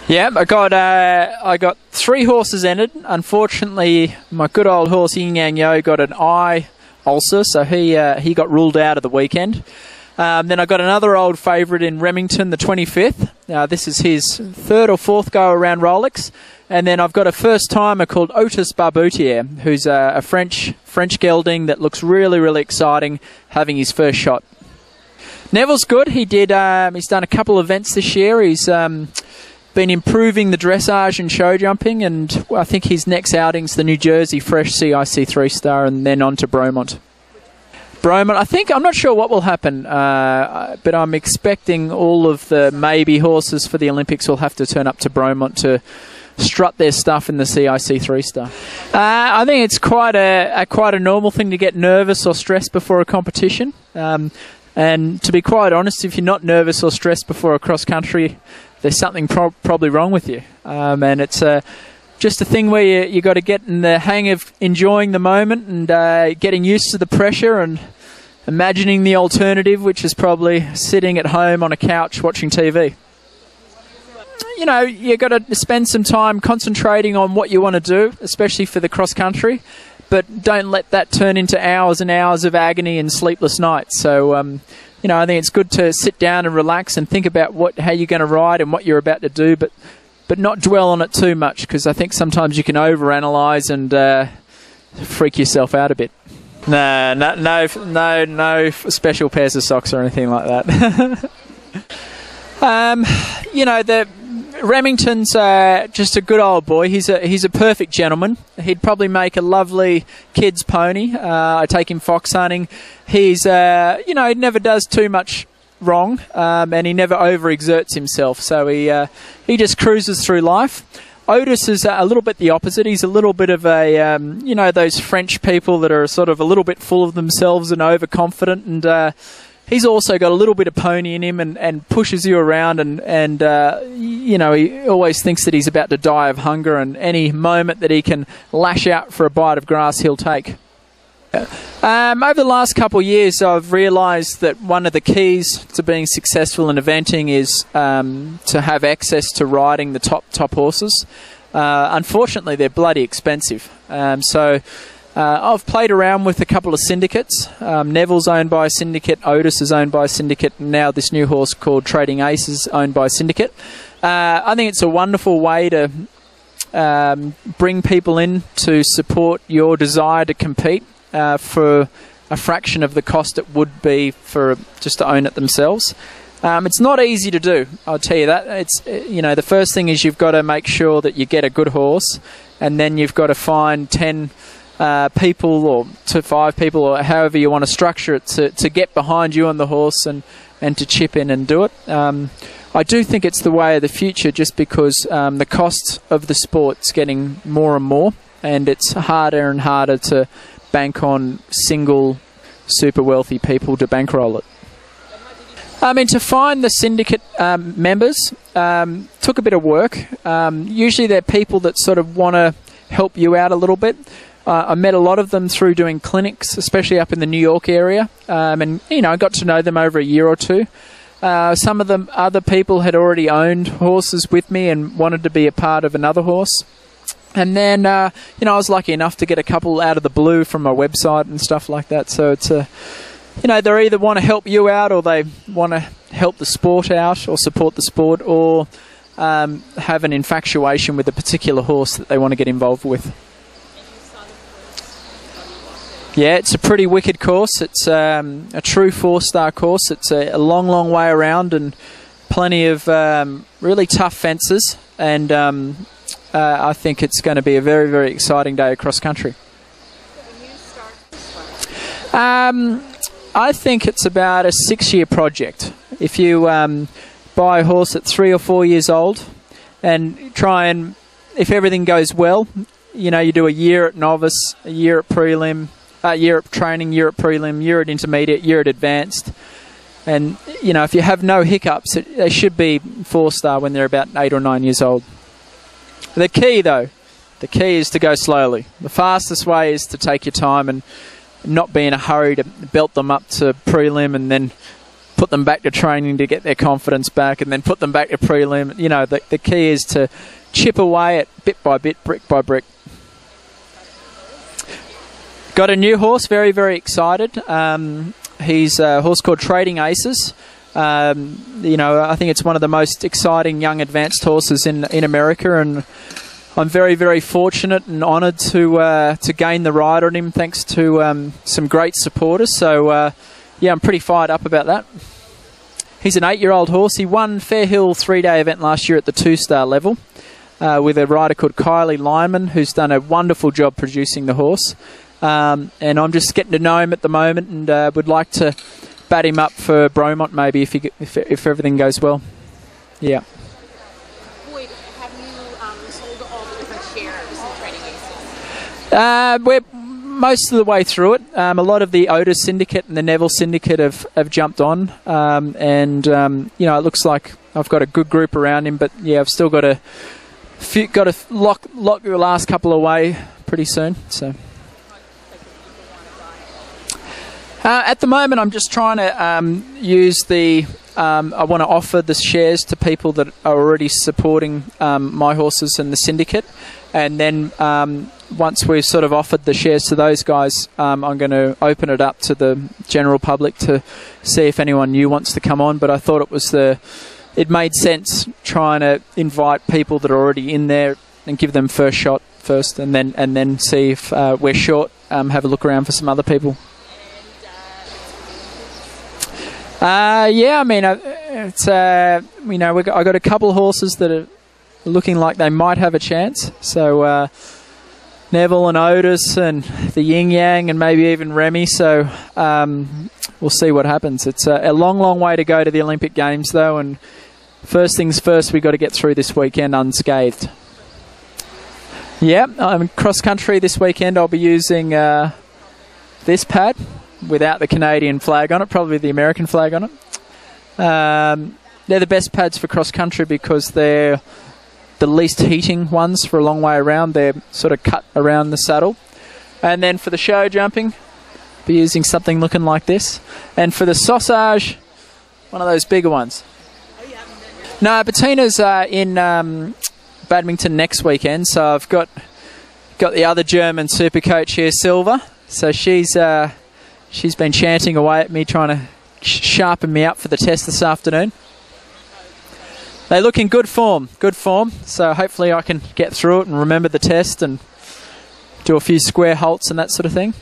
Yeah, I got 3 horses entered. Unfortunately, my good old horse Yin Yang Yo got an eye ulcer, so he got ruled out of the weekend. Then I got another old favourite in Remington, the 25th. This is his 3rd or 4th go around Rolex. And then I've got a first-timer called Otis Barboutier, who's a French gelding that looks really, really exciting, having his first shot. Neville's good. He's done a couple of events this year. He's been improving the dressage and show jumping, and I think his next outing's the New Jersey Fresh CIC 3-star, and then on to Bromont. I'm not sure what will happen, but I'm expecting all of the maybe horses for the Olympics will have to turn up to Bromont to strut their stuff in the CIC 3-star. I think it's quite a normal thing to get nervous or stressed before a competition. And to be quite honest, if you're not nervous or stressed before a cross-country, there's something probably wrong with you. And it's just a thing where you got to get in the hang of enjoying the moment and getting used to the pressure and imagining the alternative, which is probably sitting at home on a couch watching TV. You know, you got to spend some time concentrating on what you want to do, especially for the cross-country. But don't let that turn into hours and hours of agony and sleepless nights. So, you know, I think it's good to sit down and relax and think about how you're going to ride and what you're about to do, but not dwell on it too much, because I think sometimes you can overanalyze and freak yourself out a bit. No special pairs of socks or anything like that. You know, Remington's just a good old boy. He's a perfect gentleman. He'd probably make a lovely kid's pony. I take him fox hunting. He's you know, he never does too much wrong, and he never overexerts himself. So he just cruises through life. Otis is a little bit the opposite. He's a little bit of a you know, those French people that are sort of a little bit full of themselves and overconfident, and he's also got a little bit of pony in him and pushes you around, and you know, he always thinks that he's about to die of hunger, and any moment that he can lash out for a bite of grass, he'll take. Over the last couple of years, I've realised that one of the keys to being successful in eventing is to have access to riding the top horses. Unfortunately, they're bloody expensive. So I've played around with a couple of syndicates. Neville's owned by a syndicate, Otis is owned by a syndicate, and now this new horse called Trading Ace is owned by a syndicate. I think it's a wonderful way to bring people in to support your desire to compete for a fraction of the cost it would be for just to own it themselves. It's not easy to do, I'll tell you that. It's, you know, the first thing is you've got to make sure that you get a good horse, and then you've got to find 10 people or to 5 people, or however you want to structure it, to get behind you on the horse and to chip in and do it. I do think it's the way of the future, just because the cost of the sport's getting more and more, and it's harder and harder to bank on single super wealthy people to bankroll it. I mean, to find the syndicate members took a bit of work. Usually they're people that sort of want to help you out a little bit. I met a lot of them through doing clinics, especially up in the New York area, and you know, I got to know them over a year or two. Some of them, other people had already owned horses with me and wanted to be a part of another horse. And then, you know, I was lucky enough to get a couple out of the blue from my website and stuff like that. So it's you know, they either want to help you out, or they want to help the sport out or support the sport, or have an infatuation with a particular horse that they want to get involved with. Yeah, it's a pretty wicked course. It's a true 4-star course. It's a long way around, and plenty of really tough fences, and I think it's going to be a very, very exciting day across country. I think it's about a 6-year project. If you buy a horse at 3 or 4 years old and try and, if everything goes well, you know, you do a year at novice, a year at prelim, year at training, year at prelim, year at intermediate, year at advanced. And, you know, if you have no hiccups, they should be 4-star when they're about 8 or 9 years old. The key, though, is to go slowly. The fastest way is to take your time and not be in a hurry to belt them up to prelim and then put them back to training to get their confidence back, and then put them back to prelim. You know, the key is to chip away at bit by bit, brick by brick. Got a new horse, very, very excited. He's a horse called Trading Aces. You know, I think it's one of the most exciting young advanced horses in America, and I'm very, very fortunate and honoured to gain the ride on him thanks to some great supporters. So, yeah, I'm pretty fired up about that. He's an 8-year-old horse. He won Fair Hill 3-day event last year at the 2-star level with a rider called Kylie Lyman, who's done a wonderful job producing the horse. And I'm just getting to know him at the moment, and would like to bat him up for Bromont maybe if everything goes well. Yeah. Boyd, have you sold all the different shares in Trading Aces? We're most of the way through it. A lot of the Otis Syndicate and the Neville Syndicate have jumped on, and you know, it looks like I've got a good group around him. But yeah, I've still got to lock the last couple away pretty soon. So. At the moment, I'm just trying to use the... I want to offer the shares to people that are already supporting my horses and the syndicate. And then once we've sort of offered the shares to those guys, I'm going to open it up to the general public to see if anyone new wants to come on. But I thought it made sense trying to invite people that are already in there and give them first shot first, and then see if we're short, have a look around for some other people. Yeah, I mean, it's you know, I got a couple of horses that are looking like they might have a chance. So Neville and Otis and the Yin Yang and maybe even Remy. So we'll see what happens. It's a long, long way to go to the Olympic Games, though. And first things first, we got to get through this weekend unscathed. Yeah, I'm cross country this weekend. I'll be using this pad without the Canadian flag on it, probably the American flag on it. They're the best pads for cross-country because they're the least heating ones for a long way around. They're sort of cut around the saddle. And then for the show jumping, I'll be using something looking like this. And for the sausage, one of those bigger ones. No, Bettina's in Badminton next weekend, so I've got the other German super coach here, Silva. So she's been chanting away at me, trying to sharpen me up for the test this afternoon. They look in good form, so hopefully I can get through it and remember the test and do a few square halts and that sort of thing.